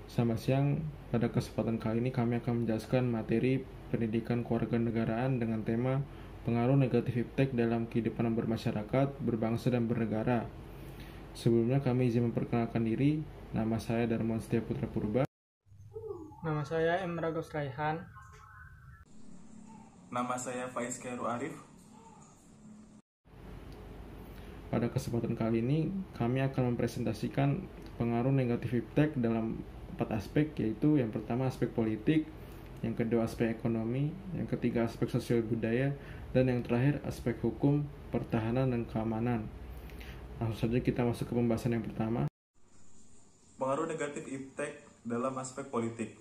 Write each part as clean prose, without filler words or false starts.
Selamat siang, pada kesempatan kali ini kami akan menjelaskan materi pendidikan kewarganegaraan dengan tema pengaruh negatif iptek dalam kehidupan bermasyarakat, berbangsa, dan bernegara. Sebelumnya kami izin memperkenalkan diri, nama saya Darmawan Setia Putra Purba. Nama saya M. Ragos Raihan. Nama saya Faiz Khairul Arif. Pada kesempatan kali ini, kami akan mempresentasikan pengaruh negatif iptek dalam 4 aspek, yaitu yang pertama aspek politik, yang kedua aspek ekonomi, yang ketiga aspek sosial budaya, dan yang terakhir aspek hukum, pertahanan, dan keamanan. Langsung saja kita masuk ke pembahasan yang pertama. Pengaruh negatif iptek dalam aspek politik.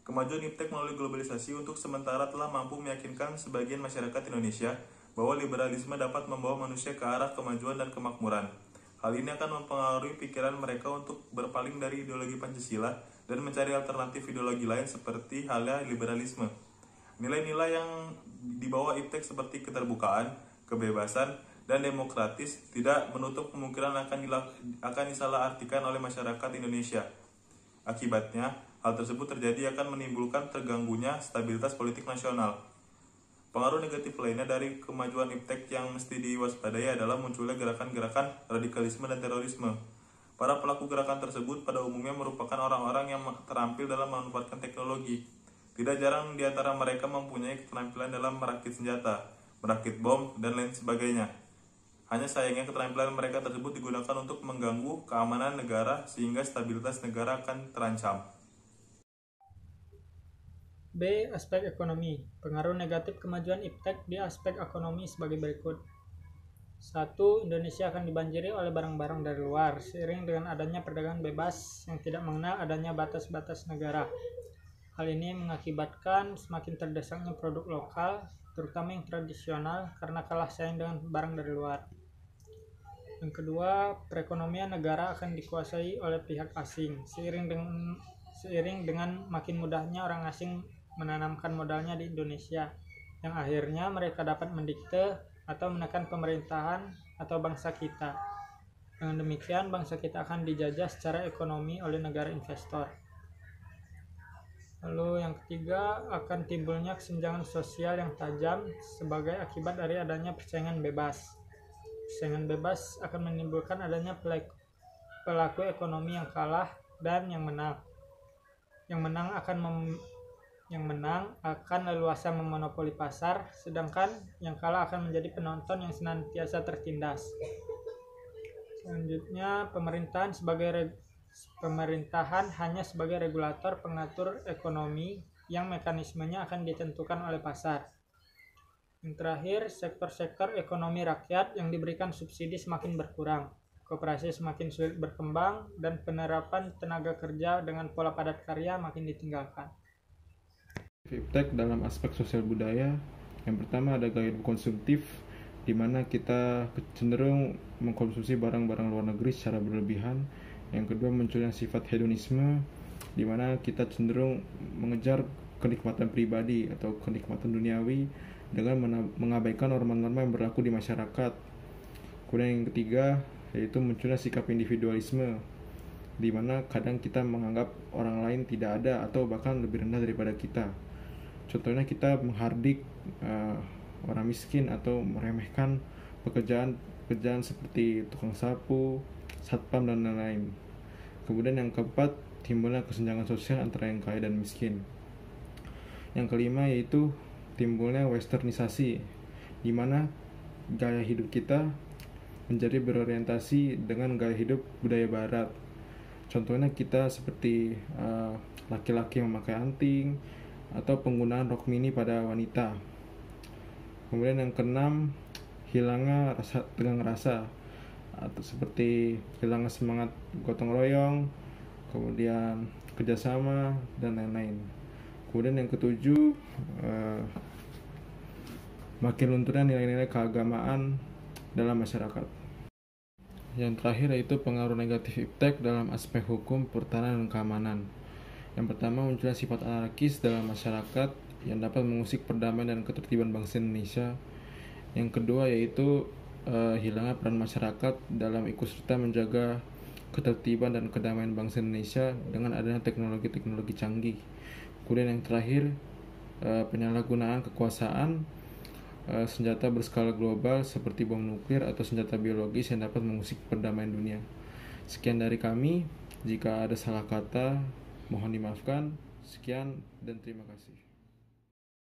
Kemajuan iptek melalui globalisasi untuk sementara telah mampu meyakinkan sebagian masyarakat Indonesia bahwa liberalisme dapat membawa manusia ke arah kemajuan dan kemakmuran. Hal ini akan mempengaruhi pikiran mereka untuk berpaling dari ideologi Pancasila dan mencari alternatif ideologi lain seperti halnya liberalisme. Nilai-nilai yang dibawa iptek seperti keterbukaan, kebebasan, dan demokratis tidak menutup kemungkinan akan disalahartikan oleh masyarakat Indonesia. Akibatnya, hal tersebut terjadi akan menimbulkan terganggunya stabilitas politik nasional. Pengaruh negatif lainnya dari kemajuan iptek yang mesti diwaspadai adalah munculnya gerakan-gerakan radikalisme dan terorisme. Para pelaku gerakan tersebut pada umumnya merupakan orang-orang yang terampil dalam memanfaatkan teknologi. Tidak jarang di antara mereka mempunyai keterampilan dalam merakit senjata, merakit bom, dan lain sebagainya. Hanya sayangnya keterampilan mereka tersebut digunakan untuk mengganggu keamanan negara sehingga stabilitas negara akan terancam. B. Aspek ekonomi. Pengaruh negatif kemajuan iptek di aspek ekonomi sebagai berikut. 1. Indonesia akan dibanjiri oleh barang-barang dari luar, seiring dengan adanya perdagangan bebas yang tidak mengenal adanya batas-batas negara. Hal ini mengakibatkan semakin terdesaknya produk lokal, terutama yang tradisional, karena kalah saing dengan barang dari luar. Yang kedua, perekonomian negara akan dikuasai oleh pihak asing, seiring dengan makin mudahnya orang asing menanamkan modalnya di Indonesia, yang akhirnya mereka dapat mendikte atau menekan pemerintahan atau bangsa kita. Dengan demikian, bangsa kita akan dijajah secara ekonomi oleh negara investor. Lalu yang ketiga, akan timbulnya kesenjangan sosial yang tajam sebagai akibat dari adanya persaingan bebas. Persaingan bebas akan menimbulkan adanya pelaku ekonomi yang kalah dan yang menang. Yang menang akan leluasa memonopoli pasar, sedangkan yang kalah akan menjadi penonton yang senantiasa tertindas. Selanjutnya, pemerintahan hanya sebagai regulator pengatur ekonomi yang mekanismenya akan ditentukan oleh pasar. Yang terakhir, sektor-sektor ekonomi rakyat yang diberikan subsidi semakin berkurang, koperasi semakin sulit berkembang, dan penerapan tenaga kerja dengan pola padat karya makin ditinggalkan. Iptek dalam aspek sosial budaya, yang pertama ada gaya hidup konsumtif, di mana kita cenderung mengkonsumsi barang-barang luar negeri secara berlebihan. Yang kedua, munculnya sifat hedonisme, di mana kita cenderung mengejar kenikmatan pribadi atau kenikmatan duniawi dengan mengabaikan norma-norma yang berlaku di masyarakat. Kemudian yang ketiga, yaitu munculnya sikap individualisme, di mana kadang kita menganggap orang lain tidak ada atau bahkan lebih rendah daripada kita. Contohnya kita menghardik orang miskin atau meremehkan pekerjaan seperti tukang sapu, satpam, dan lain-lain. Kemudian yang keempat, timbulnya kesenjangan sosial antara yang kaya dan miskin. Yang kelima yaitu timbulnya westernisasi, di mana gaya hidup kita menjadi berorientasi dengan gaya hidup budaya barat. Contohnya kita seperti laki-laki memakai anting atau penggunaan rok mini pada wanita. Kemudian yang keenam, hilangnya tegang rasa, atau seperti hilangnya semangat gotong royong, kemudian kerjasama, dan lain-lain. Kemudian yang ketujuh, makin lunturnya nilai-nilai keagamaan dalam masyarakat. Yang terakhir yaitu pengaruh negatif iptek dalam aspek hukum, pertahanan, dan keamanan. Yang pertama, munculnya sifat anarkis dalam masyarakat yang dapat mengusik perdamaian dan ketertiban bangsa Indonesia. Yang kedua yaitu hilangnya peran masyarakat dalam ikut serta menjaga ketertiban dan kedamaian bangsa Indonesia dengan adanya teknologi-teknologi canggih. Kemudian yang terakhir, penyalahgunaan kekuasaan senjata berskala global seperti bom nuklir atau senjata biologis yang dapat mengusik perdamaian dunia. Sekian dari kami. Jika ada salah kata, mohon dimaafkan. Sekian dan terima kasih.